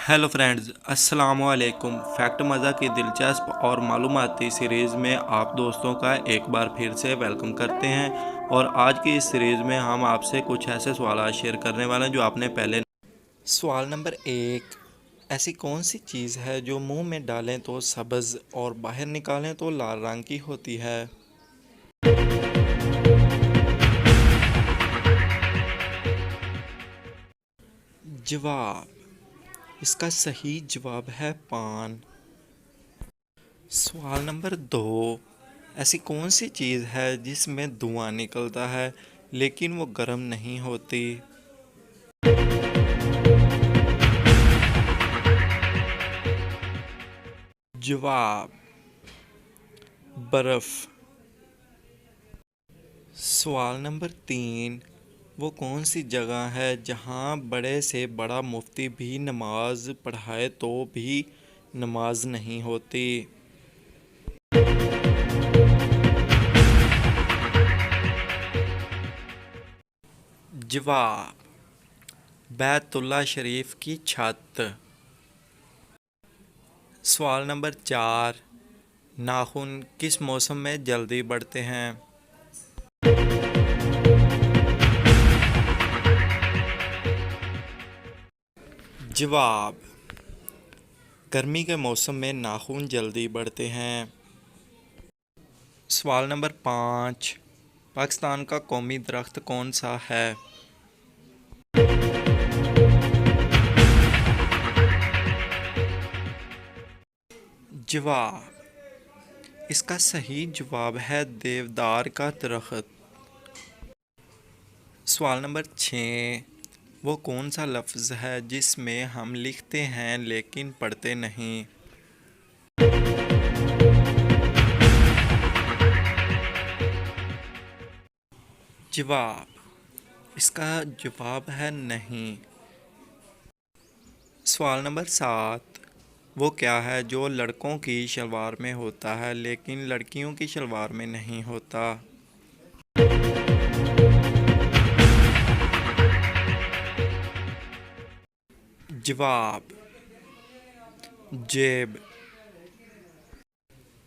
Hello friends, अस्सलाम वालेकुम। Fact मज़ा की दिलचस्प और मालूमाती सीरीज़ में आप दोस्तों का एक बार फिर से वेलकम करते हैं। और आज की इस सीरीज़ में हम आपसे कुछ ऐसे सवाल शेयर करने वाले हैं जो आपने पहले। सवाल नंबर 1, ऐसी कौन सी चीज़ है जो मुंह में डालें तो सब्ज़ और बाहर निकालें तो लाल रंग की होती है? जवाब, इसका सही जवाब है पान। सवाल नंबर 2, ऐसी कौन सी चीज़ है जिसमें धुआं निकलता है लेकिन वो गर्म नहीं होती? जवाब, बर्फ। सवाल नंबर 3, वो कौन सी जगह है जहाँ बड़े से बड़ा मुफ्ती भी नमाज पढ़ाए तो भी नमाज नहीं होती? जवाब, बैतुल्ला शरीफ की छत। सवाल नंबर 4, नाखून किस मौसम में जल्दी बढ़ते हैं? जवाब, गर्मी के मौसम में नाखून जल्दी बढ़ते हैं। सवाल नंबर 5, पाकिस्तान का कौमी दरख्त कौन सा है? जवाब, इसका सही जवाब है देवदार का दरख्त। सवाल नंबर 6, वो कौन सा लफ्ज़ है जिसमें हम लिखते हैं लेकिन पढ़ते नहीं? जवाब, इसका जवाब है नहीं। सवाल नंबर 7, वो क्या है जो लड़कों की शलवार में होता है लेकिन लड़कियों की शलवार में नहीं होता? जवाब, जेब।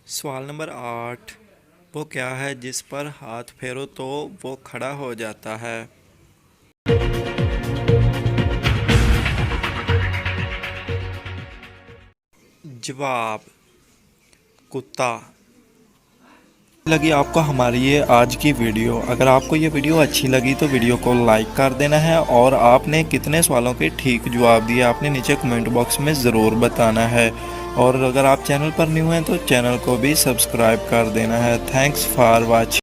सवाल नंबर 8, वो क्या है जिस पर हाथ फेरो तो वो खड़ा हो जाता है? जवाब, कुत्ता। लगी आपको हमारी ये आज की वीडियो। अगर आपको ये वीडियो अच्छी लगी तो वीडियो को लाइक कर देना है और आपने कितने सवालों के ठीक जवाब दिए आपने नीचे कमेंट बॉक्स में ज़रूर बताना है। और अगर आप चैनल पर न्यू हैं तो चैनल को भी सब्सक्राइब कर देना है। Thanks for watching.